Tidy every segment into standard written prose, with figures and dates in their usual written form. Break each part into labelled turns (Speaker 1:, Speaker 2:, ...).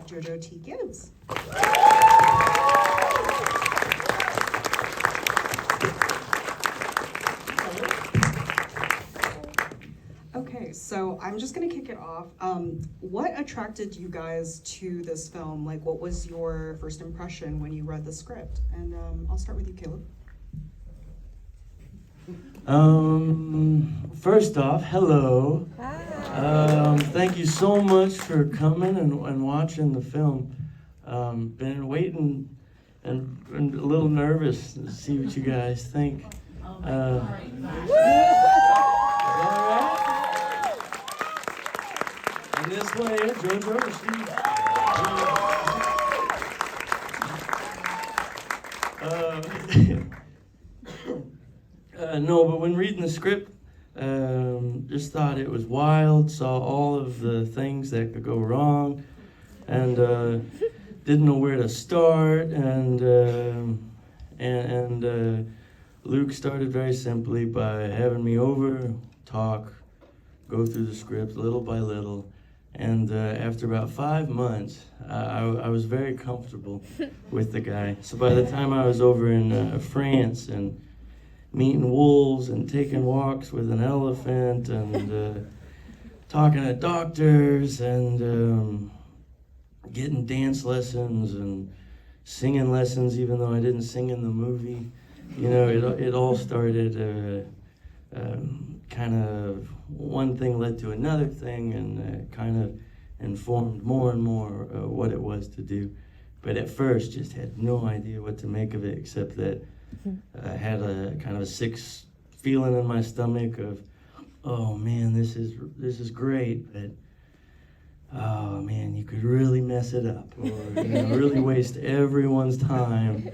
Speaker 1: Jojo T. Gibbs. Okay, so I'm just gonna kick it off. What attracted you guys to this film? Like, what was your first impression when you read the script? And I'll start with you, Caleb.
Speaker 2: First off, hello. Thank you so much for coming and watching the film. Been waiting and a little nervous to see what you guys think. Is that right? And this way, Jojo, no, but when reading the script, just thought it was wild, saw all of the things that could go wrong, and didn't know where to start, and Luke started very simply by having me over, talk, go through the script little by little, and after about 5 months, I was very comfortable with the guy. So by the time I was over in France and meeting wolves and taking walks with an elephant and talking to doctors and getting dance lessons and singing lessons, even though I didn't sing in the movie. You know, it all started kind of one thing led to another thing, and kind of informed more and more what it was to do. But at first, just had no idea what to make of it, except that I had a kind of a sick feeling in my stomach of, oh man, this is great, but oh man, you could really mess it up, or really waste everyone's time,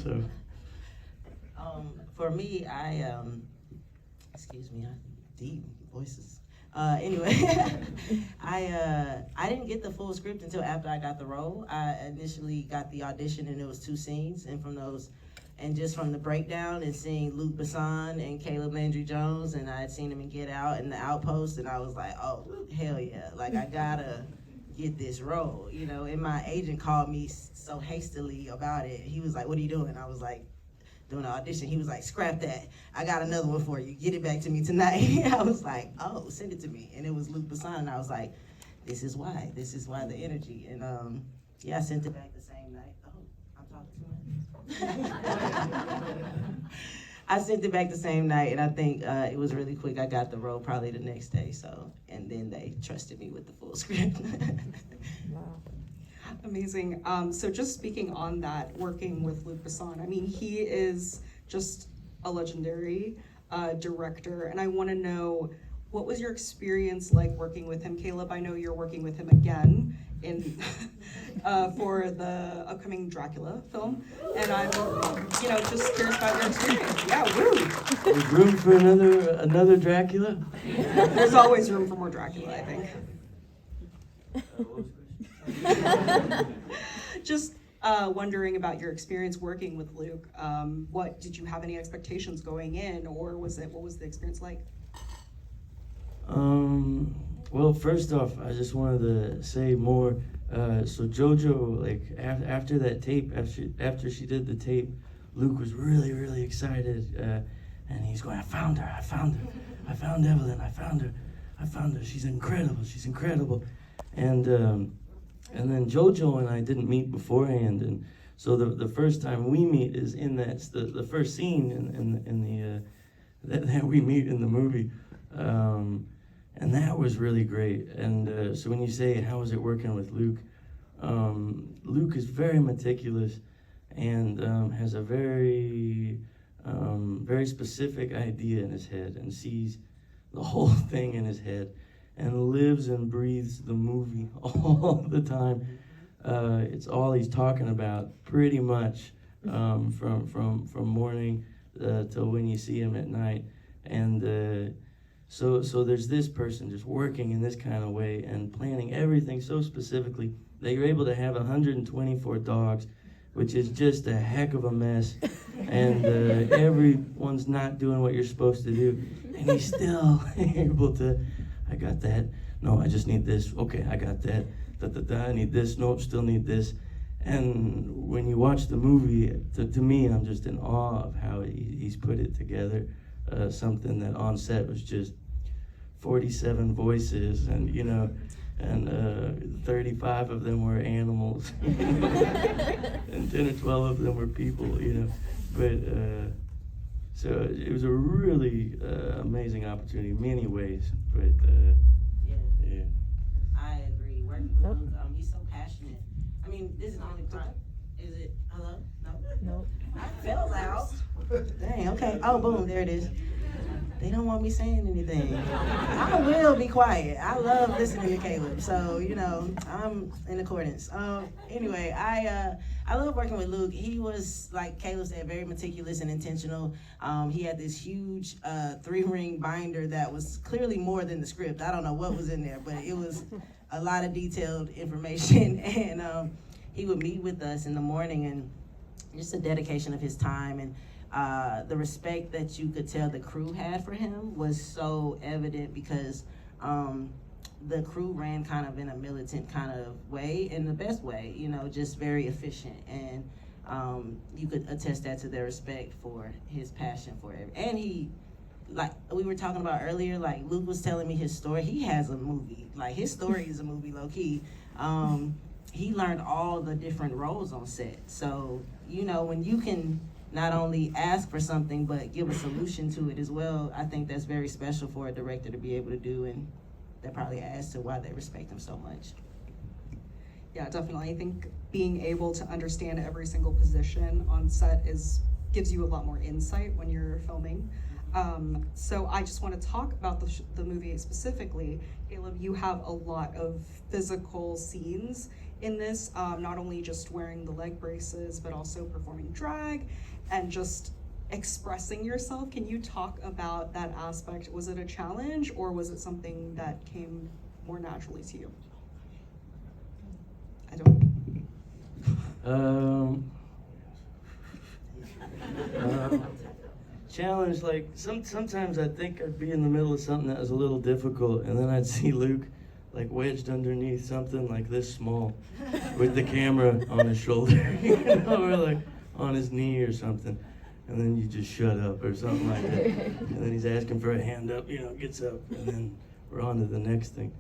Speaker 2: So.
Speaker 3: For me, excuse me, deep voices. Anyway, I didn't get the full script until after I got the role. I initially got the audition, and it was 2 scenes, and just from the breakdown and seeing Luke Besson and Caleb Landry Jones, and I had seen him in Get Out and The Outpost, and I was like, oh, hell yeah, like I gotta get this role, and my agent called me so hastily about it. He was like, what are you doing? I was like, doing an audition. He was like, scrap that. I got another one for you. Get it back to me tonight. I was like, oh, send it to me. And it was Luke Besson, and I was like, this is why the energy. And I sent it back the same night. Oh, I'm talking too much. I sent it back the same night, and I think it was really quick. I got the role probably the next day, and then they trusted me with the full script.
Speaker 1: Wow. Amazing. So just speaking on that, working with Luc Besson, I mean, he is just a legendary director, and I want to know, what was your experience like working with him? Caleb, I know you're working with him again in for the upcoming Dracula film, and I'm just curious about your experience. Yeah, woo!
Speaker 2: There's room for another Dracula?
Speaker 1: There's always room for more Dracula, I think. Just wondering about your experience working with Luke. What did you have any expectations going in, or what was the experience like?
Speaker 2: Well, first off, I just wanted to say more. So Jojo, like after that tape, after she did the tape, Luke was really, really excited, and he's going, I found her, I found Evelyn, I found her, she's incredible. And then Jojo and I didn't meet beforehand, and so the first time we meet is in the first scene in the that we meet in the movie, and that was really great. And so when you say how was it working with Luke, Luke is very meticulous and has a very specific idea in his head and sees the whole thing in his head, and lives and breathes the movie all the time. It's all he's talking about, pretty much, from morning till when you see him at night. And so there's this person just working in this kind of way and planning everything so specifically that you're able to have 124 dogs, which is just a heck of a mess. And everyone's not doing what you're supposed to do, and he's still able to. I got that no, I just need this. Okay, I got that. I need this. Nope, still need this. And when you watch the movie, to me, I'm just in awe of how he's put it together. Something that on set was just 47 voices, and and 35 of them were animals, and 10 or 12 of them were people, But so it was a really amazing opportunity in many ways. But yeah.
Speaker 3: I agree. Working with Luke, he's so passionate. I mean, this is the only part. Is it? Hello? No. I felt loud. Dang. Okay. Oh, boom. There it is. They don't want me saying anything. I will be quiet. I love listening to Caleb, so I'm in accordance. Anyway, I love working with Luke. He was, like Caleb said, very meticulous and intentional. He had this huge 3-ring binder that was clearly more than the script. I don't know what was in there, but it was a lot of detailed information. And he would meet with us in the morning, and just a dedication of his time and the respect that you could tell the crew had for him was so evident, because the crew ran kind of in a militant kind of way, in the best way, just very efficient. And you could attest that to their respect for his passion for it. And he, like we were talking about earlier, like Luke was telling me his story. He has a movie. Like, his story is a movie, low key. He learned all the different roles on set. So, when you can not only ask for something, but give a solution to it as well, I think that's very special for a director to be able to do, and that probably adds to why they respect him so much.
Speaker 1: Yeah, definitely. I think being able to understand every single position on set gives you a lot more insight when you're filming. So I just want to talk about the movie specifically. Caleb, you have a lot of physical scenes in this, not only just wearing the leg braces, but also performing drag and just expressing yourself. Can you talk about that aspect? Was it a challenge, or was it something that came more naturally to you? I don't.
Speaker 2: Challenge, like sometimes I think I'd be in the middle of something that was a little difficult, and then I'd see Luke like wedged underneath something like this small with the camera on his shoulder, or like on his knee or something, and then you just shut up or something like that, and then he's asking for a hand up, gets up, and then we're on to the next thing.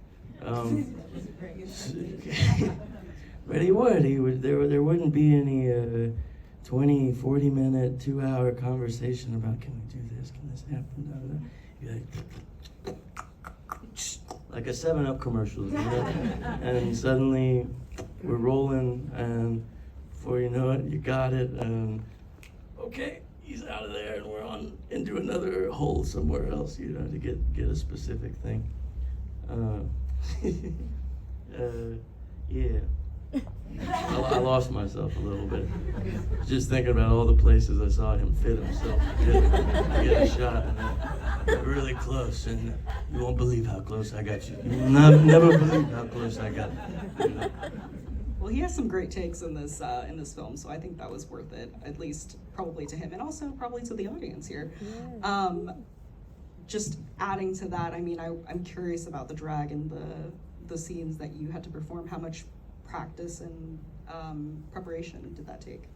Speaker 2: But he would, there wouldn't be any 20, 40 minute, 2 hour conversation about, can we do this, can this happen, You'd be like a 7-Up commercial, and suddenly we're rolling, and before you know it, you got it, and okay, he's out of there, and we're on into another hole somewhere else, to get a specific thing. Yeah. I lost myself a little bit. Just thinking about all the places I saw him fit himself to get a shot, and really close, and you won't believe how close I got you. You will never believe how close I got you.
Speaker 1: Well, he has some great takes in this film, so I think that was worth it, at least probably to him, and also probably to the audience here. Yeah. Just adding to that, I mean, I'm curious about the drag and the scenes that you had to perform. How much practice and preparation did that take?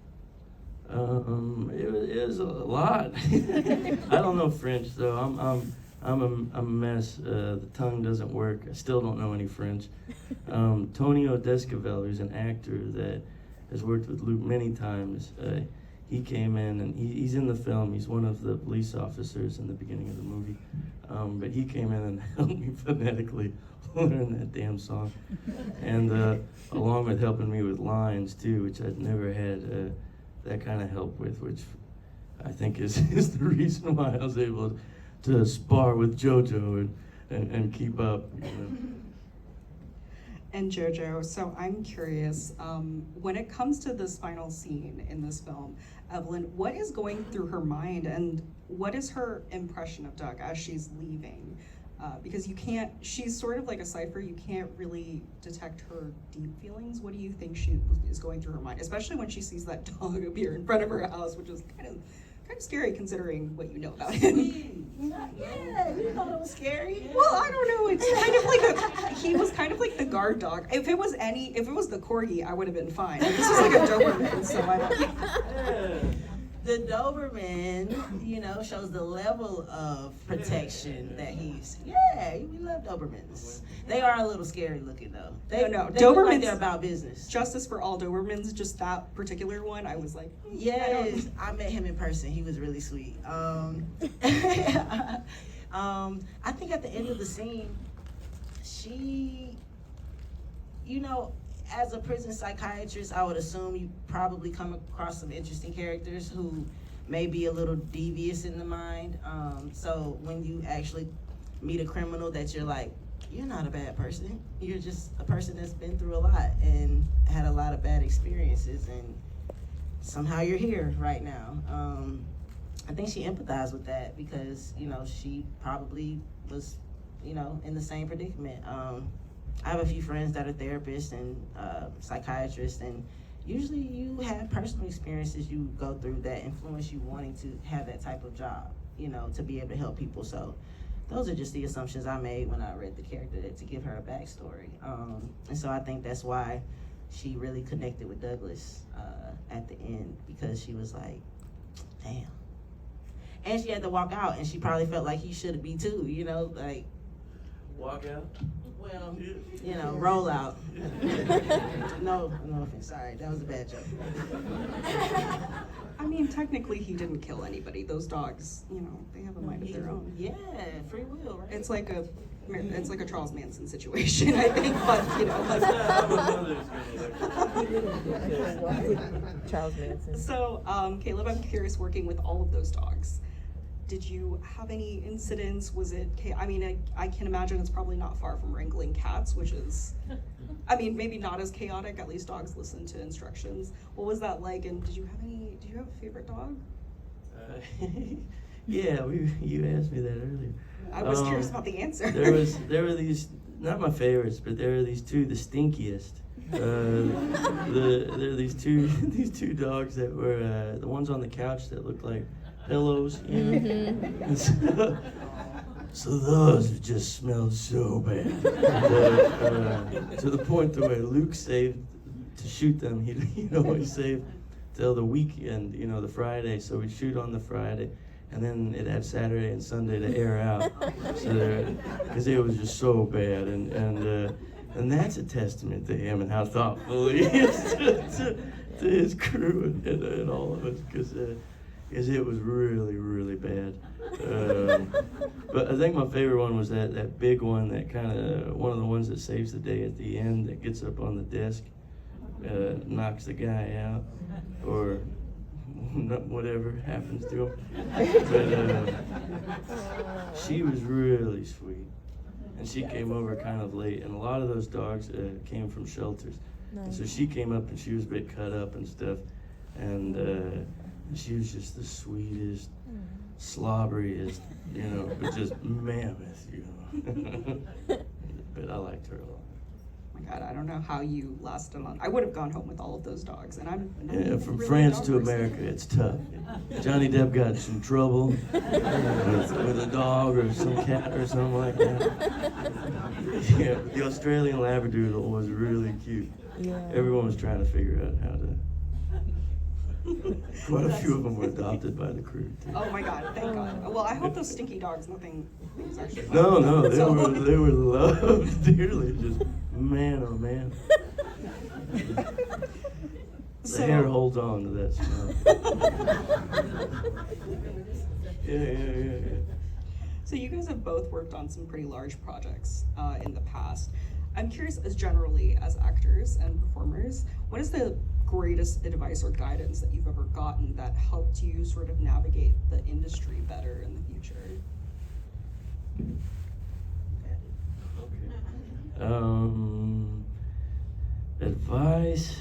Speaker 2: It was a lot. I don't know French, so I'm a mess. The tongue doesn't work. I still don't know any French. Tonio Descavel, who's an actor that has worked with Luke many times, he came in, and he's in the film. He's one of the police officers in the beginning of the movie. But he came in and helped me phonetically learn that damn song. And along with helping me with lines too, which I'd never had that kind of help with, which I think is the reason why I was able to spar with Jojo and keep up.
Speaker 1: And Jojo, so I'm curious, when it comes to this final scene in this film, Evelyn, what is going through her mind, and what is her impression of Doug as she's leaving? Because she's sort of like a cipher, you can't really detect her deep feelings. What do you think she is going through her mind, especially when she sees that dog appear in front of her house, which is kind of kind of scary considering what you know about him.
Speaker 3: Yeah, you thought it was scary.
Speaker 1: Well, I don't know. It's kind of like he was kind of like the guard dog. If it was the corgi, I would have been fine. This is like a Doberman, so I don't.
Speaker 3: The Doberman, shows the level of protection that he's. Yeah, we love Dobermans. They are a little scary looking though. They look like
Speaker 1: Dobermans.
Speaker 3: they're about business.
Speaker 1: Justice for all Dobermans. Just that particular one, I was like,
Speaker 3: Yes, I met him in person. He was really sweet. I think at the end of the scene, she, as a prison psychiatrist, I would assume you probably come across some interesting characters who may be a little devious in the mind. So when you actually meet a criminal that you're like, you're not a bad person. You're just a person that's been through a lot and had a lot of bad experiences, and somehow you're here right now. I think she empathized with that because, she probably was, in the same predicament. I have a few friends that are therapists and psychiatrists, and usually you have personal experiences you go through that influence you wanting to have that type of job, to be able to help people. So those are just the assumptions I made when I read the character, to give her a backstory. And so I think that's why she really connected with Douglas at the end, because she was like, damn. And she had to walk out, and she probably felt like he should be too, like.
Speaker 2: Walk out?
Speaker 3: Well, roll out. No offense, sorry, that was a bad joke.
Speaker 1: I mean, technically he didn't kill anybody. Those dogs, they have a mind of their own.
Speaker 3: Yeah, free will, right?
Speaker 1: It's like a Charles Manson situation, I think, but
Speaker 4: Charles Manson.
Speaker 1: So, Caleb, I'm curious, working with all of those dogs, did you have any incidents? Was it, I can imagine it's probably not far from wrangling cats, which is, maybe not as chaotic, at least dogs listen to instructions. What was that like, and did you have a favorite dog?
Speaker 2: Yeah, you asked me that earlier.
Speaker 1: I was curious about the answer.
Speaker 2: There were these, not my favorites, but there were these two, the stinkiest. There are these two dogs that were the ones on the couch that looked like pillows, And so those just smelled so bad. To the point to where Luke saved to shoot them. He'd always save till the weekend, the Friday. So we'd shoot on the Friday, and then it'd have Saturday and Sunday to air out. So because it was just so bad, and that's a testament to him and how thoughtful he is to his crew and all of us, because it was really, really bad. But I think my favorite one was that big one, that kind of one of the ones that saves the day at the end, that gets up on the desk, knocks the guy out, or whatever happens to him. But she was really sweet, and she came over kind of late, and a lot of those dogs came from shelters. And so she came up, and she was a bit cut up and stuff, and she was just the sweetest, slobberiest, but just mammoth, But I liked her a lot.
Speaker 1: Oh my God, I don't know how you lasted on. I would have gone home with all of those dogs, and I'm
Speaker 2: From
Speaker 1: really
Speaker 2: France
Speaker 1: a
Speaker 2: to
Speaker 1: dog person.
Speaker 2: America, it's tough. Johnny Depp got in some trouble with a dog or some cat or something like that. Yeah, the Australian Labradoodle was really cute.
Speaker 4: Yeah.
Speaker 2: Everyone was trying to figure out how to. Quite a few of them were adopted by the crew, too.
Speaker 1: Oh my God, thank God. Well, I hope those stinky dogs, nothing's actually.
Speaker 2: No,
Speaker 1: So-
Speaker 2: they were loved dearly. Just man, oh man. The hair holds on to that smell. Yeah.
Speaker 1: So you guys have both worked on some pretty large projects in the past. I'm curious, as generally as actors and performers, what is the greatest advice or guidance that you've ever gotten that helped you sort of navigate the industry better in the future?
Speaker 2: Advice,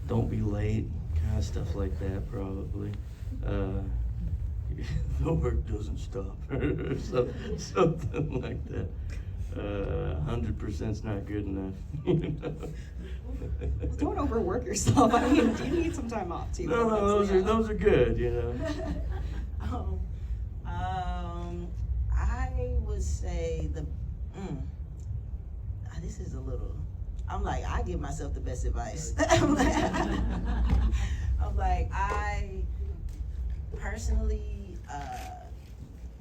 Speaker 2: don't be late, kind of stuff like that, probably. The work doesn't stop, or something like that. 100%'s not good enough. You know?
Speaker 1: Don't overwork yourself. I mean, you need some time off too.
Speaker 2: No, those are good, you know.
Speaker 3: I would say this is a little. I'm like, I give myself the best advice. I'm like, I personally,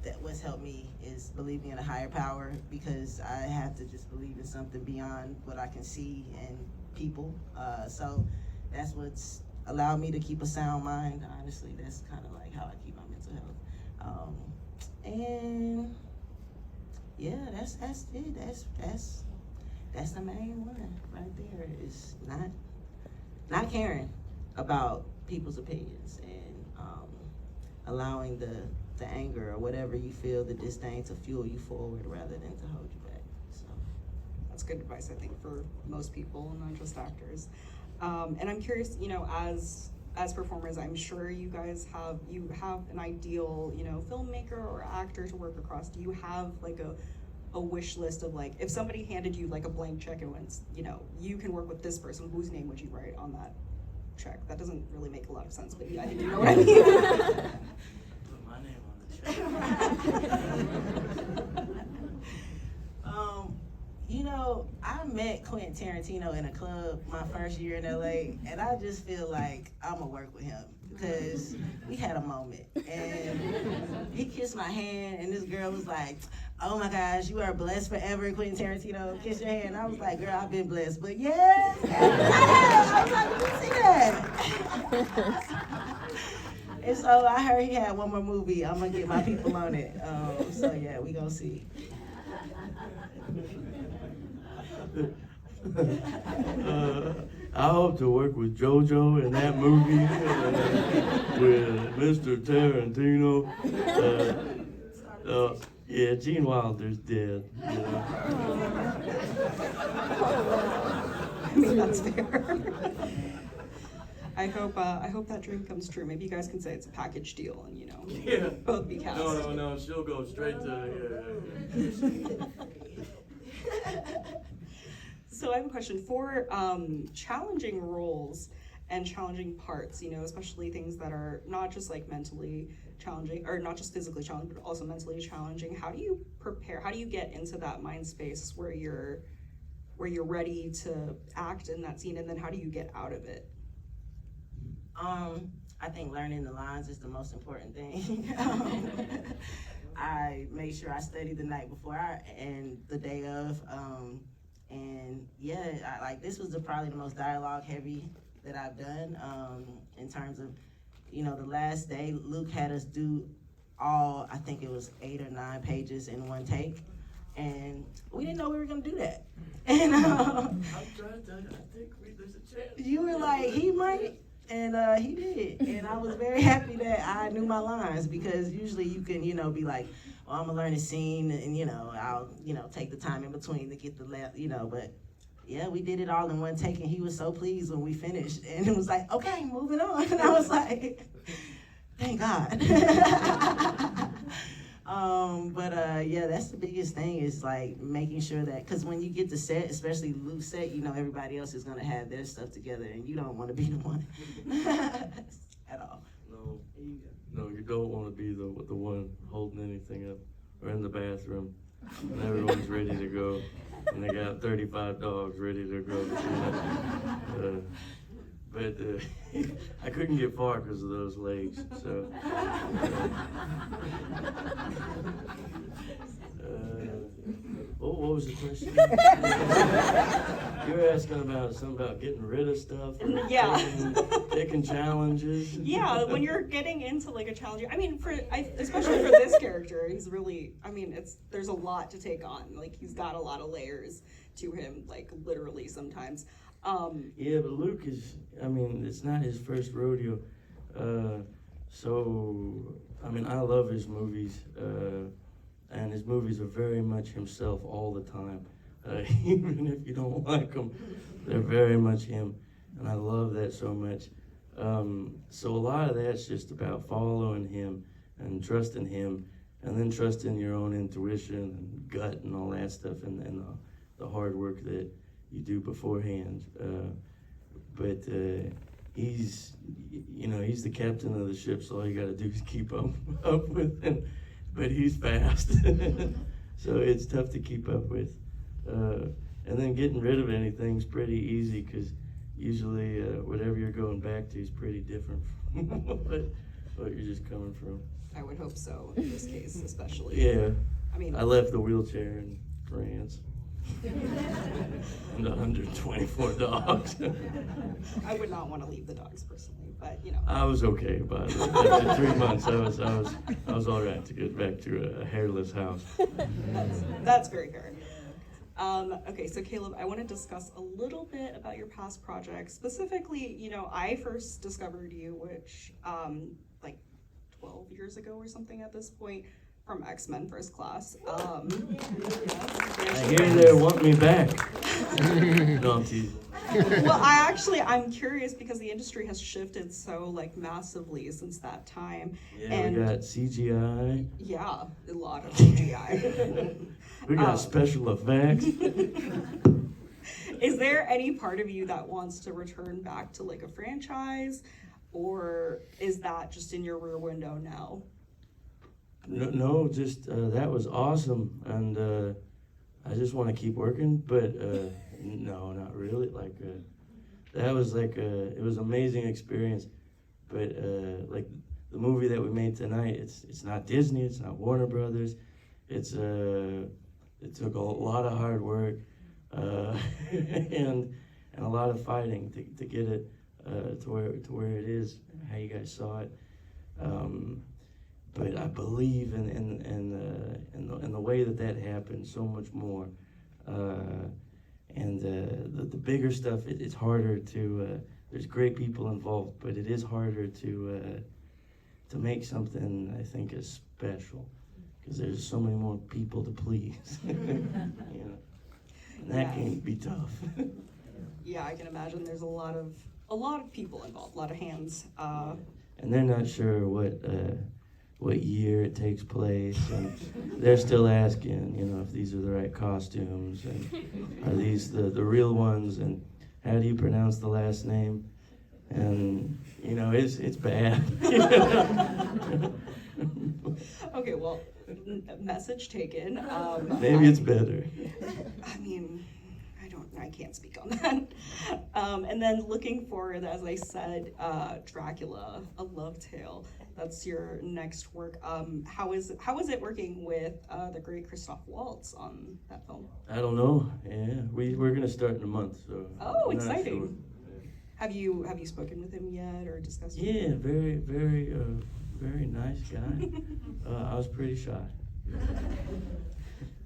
Speaker 3: that what's helped me is believing in a higher power, because I have to just believe in something beyond what I can see and people. So that's what's allowed me to keep a sound mind. Honestly, that's kind of like how I keep my mental health. And yeah, that's it. That's the main one right there. Is not caring about people's opinions, and allowing the anger or whatever you feel, the disdain, to fuel you forward rather than to hold you back. So
Speaker 1: that's good advice, I think, for most people, not just actors. And I'm curious, you know, as performers, I'm sure you guys have an ideal, you know, filmmaker or actor to work across. Do you have like a wish list of, like, if somebody handed you like a blank check and went, you know, you can work with this person, whose name would you write on that check? That doesn't really make a lot of sense, but yeah, I think you know what I mean.
Speaker 2: Put my name on the check.
Speaker 3: You know, I met Quentin Tarantino in a club my first year in LA, and I just feel like I'm gonna work with him, because we had a moment, and he kissed my hand, and this girl was like, "Oh my gosh, you are blessed forever, Quentin Tarantino, kiss your hand." I was like, "Girl, I've been blessed, but yes, I was like, "Let me see that." And so I heard he had one more movie. I'm gonna get my people on it. So yeah, we gonna see.
Speaker 2: I hope to work with Jojo in that movie, with Mr. Tarantino. Yeah, Gene Wilder's dead. You know?
Speaker 1: I mean, that's fair. I hope that dream comes true. Maybe you guys can say it's a package deal, and, you know, both be cast.
Speaker 2: No, she'll go straight to.
Speaker 1: So I have a question for challenging roles and challenging parts, you know, especially things that are not just like mentally challenging, or not just physically challenging, but also mentally challenging. How do you prepare? How do you get into that mind space where you're ready to act in that scene, and then how do you get out of it?
Speaker 3: I think learning the lines is the most important thing. I make sure I study the night before and the day of. And yeah, like this was probably the most dialogue heavy that I've done, in terms of, you know, the last day Luke had us do all, I think it was 8 or 9 pages in one take, and we didn't know we were gonna do that. And
Speaker 2: I'm trying to tell you, I think there's a chance.
Speaker 3: you were like, he might, and he did, and I was very happy that I knew my lines, because usually you can, you know, be like, well, I'm gonna learn a scene, and, you know, I'll, you know, take the time in between to get the left, you know, but yeah, we did it all in one take, and he was so pleased when we finished, and it was like, okay, moving on. And I was like, thank God. Yeah, that's the biggest thing, is like making sure that, because when you get to set, especially Luke's set, you know, everybody else is gonna have their stuff together, and you don't want to be the one at all.
Speaker 2: No, you don't want to be the one holding anything up, or in the bathroom, and everyone's ready to go, and they got 35 dogs ready to go. But I couldn't get far because of those legs. So. What was the question? You were asking about something about getting rid of stuff.
Speaker 1: Yeah.
Speaker 2: Taking challenges.
Speaker 1: Yeah, when you're getting into like a challenge, I mean, especially for this character, he's really, I mean, there's a lot to take on. Like, he's got a lot of layers to him, like literally sometimes.
Speaker 2: Yeah, but Luke is, I mean, it's not his first rodeo. So, I mean, I love his movies. And his movies are very much himself all the time. Even if you don't like them, they're very much him. And I love that so much. So a lot of that's just about following him and trusting him. and then trusting your own intuition and gut and all that stuff, and the hard work that you do beforehand. But he's the captain of the ship, so all you got to do is keep up with him. But he's fast, so it's tough to keep up with. And then getting rid of anything's pretty easy, because usually whatever you're going back to is pretty different from what you're just coming from.
Speaker 1: I would hope so in this case, especially.
Speaker 2: Yeah,
Speaker 1: I mean,
Speaker 2: I left the wheelchair in France. And 124 dogs.
Speaker 1: I would not want to leave the dogs personally, but
Speaker 2: I was okay about it. After 3 months, I was all right to get back to a hairless house.
Speaker 1: that's very fair. Okay, so Caleb, I want to discuss a little bit about your past projects. Specifically, I first discovered you, which like 12 years ago or something at this point, from X-Men First Class.
Speaker 2: I hear they want me back. No, I'm teasing.
Speaker 1: Well, I'm curious because the industry has shifted so massively since that time.
Speaker 2: Yeah,
Speaker 1: and
Speaker 2: we got CGI.
Speaker 1: Yeah, a lot of CGI.
Speaker 2: We got special effects.
Speaker 1: Is there any part of you that wants to return back to a franchise, or is that just in your rear window now?
Speaker 2: No, just that was awesome, and I just want to keep working. But no, not really. That was it was an amazing experience. But the movie that we made tonight, it's not Disney, it's not Warner Brothers. It took a lot of hard work and a lot of fighting to get it to where it is, how you guys saw it. But I believe in the way that happened so much more. And the bigger stuff, it's harder to. There's great people involved, but it is harder to make something I think is special, because there's so many more people to please. And that can be tough.
Speaker 1: Yeah, I can imagine there's a lot of people involved, a lot of hands.
Speaker 2: And they're not sure what year it takes place, and they're still asking, if these are the right costumes, and are these the real ones, and how do you pronounce the last name? And it's bad.
Speaker 1: Okay, well, message taken.
Speaker 2: Maybe it's better.
Speaker 1: I mean, I can't speak on that. And then looking forward, as I said, Dracula, A Love Tale. That's your next work. How is it working with the great Christoph Waltz on that film?
Speaker 2: I don't know. Yeah, we're gonna start in a month, so.
Speaker 1: Oh,
Speaker 2: I'm not
Speaker 1: exciting!
Speaker 2: sure.
Speaker 1: Have you spoken with him yet or discussed?
Speaker 2: Yeah, very, very, very nice guy. I was pretty shy.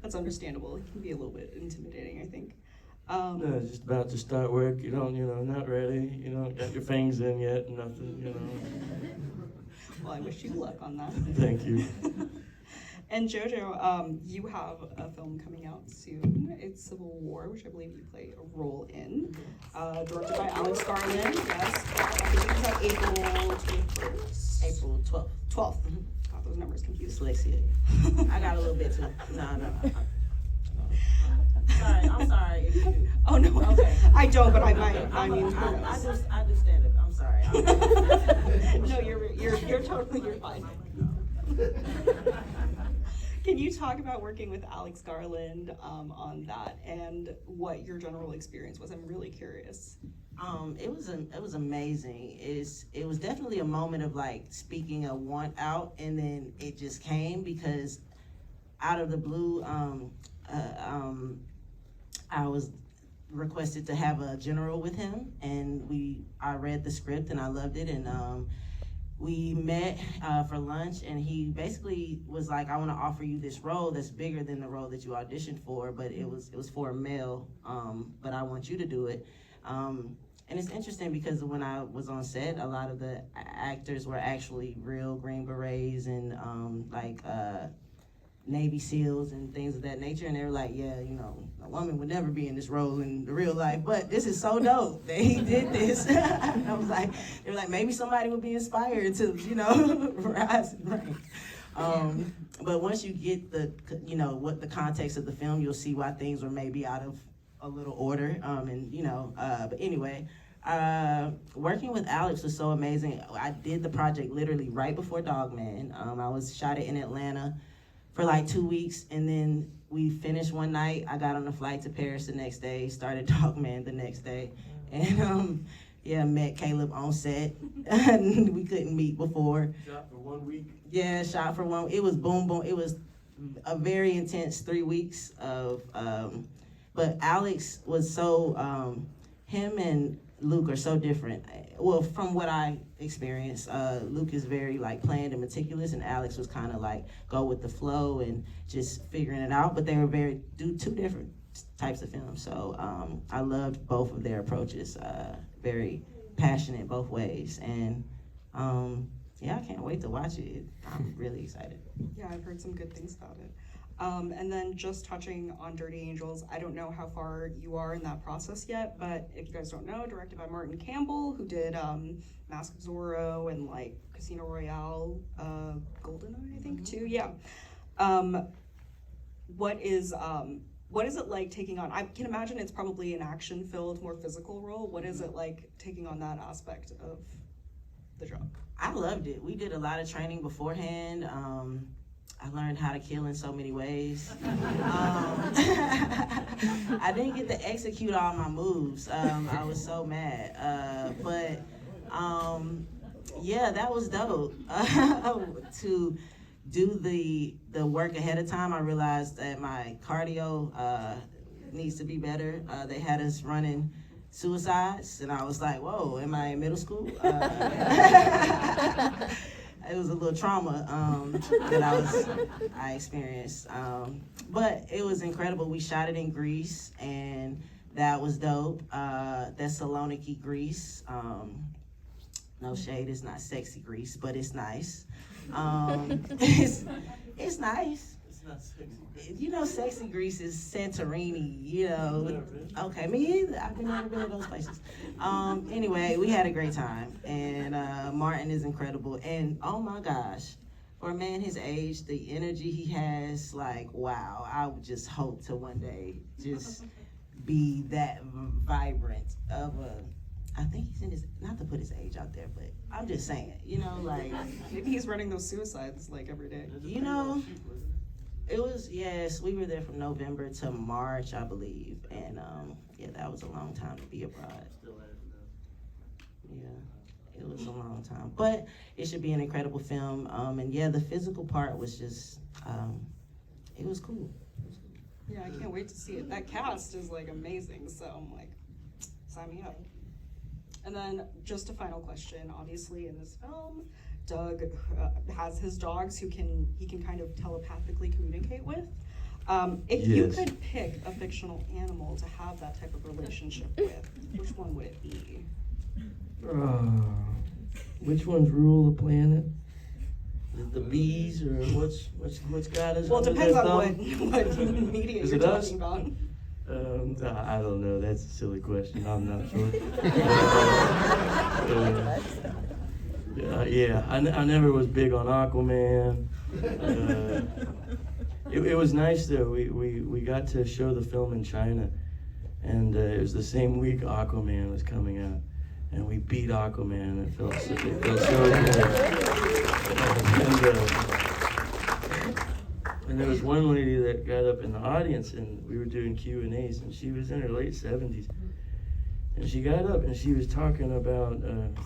Speaker 1: That's understandable. It can be a little bit intimidating, I think.
Speaker 2: No, just about to start work. You don't, not ready. You don't got your fangs in yet. Nothing.
Speaker 1: Well, I wish you luck on that.
Speaker 2: Thank you.
Speaker 1: And Jojo, you have a film coming out soon. It's Civil War, which I believe you play a role in. Directed by Alex Garland. Yes. I believe it's at April 21st.
Speaker 3: April 12th.
Speaker 1: 12th. Got those numbers confused.
Speaker 3: Dyslexia. I got a little bit too. No. I'm sorry if you do.
Speaker 1: Oh no,
Speaker 3: Okay.
Speaker 1: I don't, but I might. I mean,
Speaker 3: I do stand up. I'm sorry.
Speaker 1: no, you're totally fine. Can you talk about working with Alex Garland on that and what your general experience was? I'm really curious.
Speaker 3: It was amazing. It was definitely a moment of speaking a want out, and then it just came because out of the blue, I was requested to have a general with him, and I read the script and I loved it, and we met for lunch, and he basically was like, I want to offer you this role that's bigger than the role that you auditioned for, but it was for a male, but I want you to do it. And it's interesting because when I was on set, a lot of the actors were actually real Green Berets and Navy SEALs and things of that nature, and they were like, yeah, a woman would never be in this role in the real life, but this is so dope that he did this. I was like, they were like, maybe somebody would be inspired to, rise and reign. But once you get what the context of the film, you'll see why things were maybe out of a little order. But anyway, working with Alex was so amazing. I did the project literally right before Dogman. I shot it in Atlanta for like 2 weeks, and then we finished one night. I got on a flight to Paris the next day, started Dogman the next day, and met Caleb on set. We couldn't meet before.
Speaker 2: Shot for 1 week.
Speaker 3: Yeah, shot for one. It was boom, boom. It was a very intense 3 weeks of, but Alex was so, him and Luke are so different. Well, from what I experienced, Luke is very like planned and meticulous, and Alex was kind of like go with the flow and just figuring it out. But they were two different types of films. So I loved both of their approaches. Very passionate both ways, and I can't wait to watch it. I'm really excited.
Speaker 1: Yeah, I've heard some good things about it. And then just touching on Dirty Angels, I don't know how far you are in that process yet, but if you guys don't know, directed by Martin Campbell, who did Mask of Zorro and like Casino Royale, GoldenEye, I think too. Yeah. What is it like taking on? I can imagine it's probably an action-filled, more physical role. What is it like taking on that aspect of the job?
Speaker 3: I loved it. We did a lot of training beforehand. I learned how to kill in so many ways. I didn't get to execute all my moves. I was so mad. That was dope. To do the work ahead of time, I realized that my cardio needs to be better. They had us running suicides, and I was like, whoa, am I in middle school? It was a little trauma that I experienced. But it was incredible. We shot it in Greece, and that was dope. Thessaloniki, Greece. No shade, it's not sexy Greece, but it's nice. It's nice.
Speaker 2: It's not sexy.
Speaker 3: Sexy Greece is Santorini, Okay, me either. I've never been to those places. Anyway, we had a great time, and Martin is incredible. And oh my gosh, for a man his age, the energy he has, like, wow. I would just hope to one day just be that vibrant of I think he's in his, not to put his age out there, but I'm just saying, like.
Speaker 1: Maybe he's running those suicides like every day.
Speaker 3: It was, yes, we were there from November to March, I believe, and that was a long time to be abroad. Yeah, it was a long time, but it should be an incredible film. The physical part was just, it was cool.
Speaker 1: Yeah, I can't wait to see it. That cast is like amazing, so I'm like, sign me up. And then just a final question. Obviously, in this film, Doug has his dogs he can kind of telepathically communicate with. If you could pick a fictional animal to have that type of relationship with, which one would it be?
Speaker 2: Which ones rule the planet? The bees, or what's got us?
Speaker 1: Well, it depends on what media
Speaker 2: Is
Speaker 1: you're
Speaker 2: it us?
Speaker 1: talking about.
Speaker 2: I don't know. That's a silly question. I'm not sure. I never was big on Aquaman. It was nice though. We got to show the film in China, and it was the same week Aquaman was coming out, and we beat Aquaman. It felt so good. And there was one lady that got up in the audience, and we were doing Q&As, and she was in her late 70s. And she got up and she was talking about,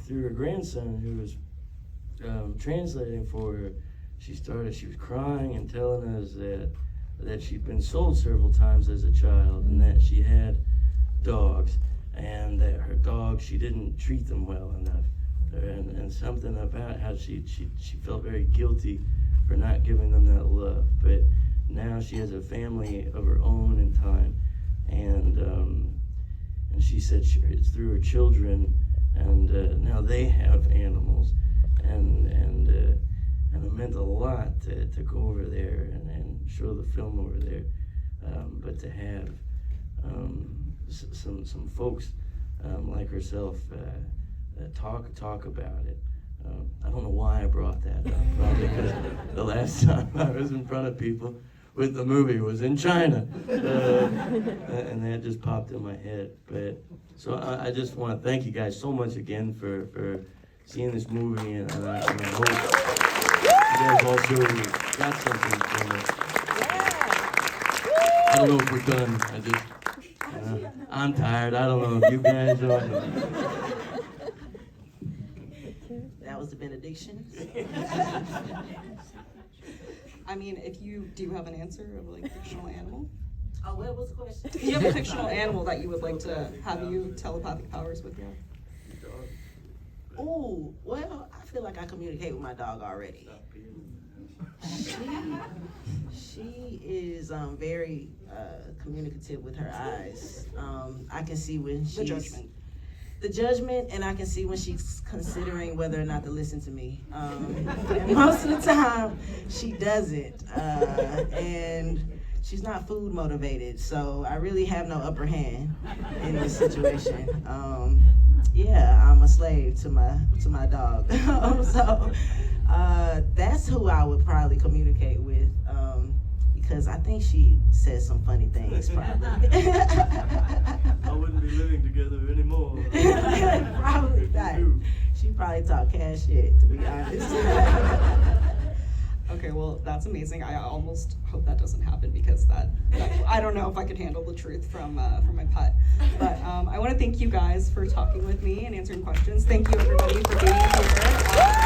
Speaker 2: through her grandson who was translating for her, she was crying and telling us that she'd been sold several times as a child, and that she had dogs, and that her dogs, she didn't treat them well enough. And something about how she felt very guilty for not giving them that love. But now she has a family of her own in time, and she said it's through her children, and now they have animals, and it meant a lot to go over there and show the film over there, but to have some folks like herself talk about it I don't know why I brought that up. Probably because the last time I was in front of people with the movie was in China, and that just popped in my head. But so I just want to thank you guys so much again for seeing this movie, and I hope you guys also got something from it. I don't know if we're done. I'm tired. I don't know if you guys are.
Speaker 3: That was the benediction.
Speaker 1: I mean, if you do have an answer of like fictional animal.
Speaker 3: Oh, what was the question?
Speaker 1: Do you have a fictional animal that you would like to have you telepathic powers with you?
Speaker 3: Ooh, well, I feel like I communicate with my dog already. She is very communicative with her eyes. I can see when she's... The judgment, and I can see when she's considering whether or not to listen to me. And most of the time, she doesn't. And she's not food motivated, so I really have no upper hand in this situation. Yeah, I'm a slave to my dog. So that's who I would probably communicate with, because I think she says some funny things, probably.
Speaker 2: I wouldn't be living together anymore.
Speaker 3: Probably not. She probably talk cash shit, to be honest.
Speaker 1: Okay, well, that's amazing. I almost hope that doesn't happen because that I don't know if I could handle the truth from my pet. But I want to thank you guys for talking with me and answering questions. Thank you, everybody, for being here.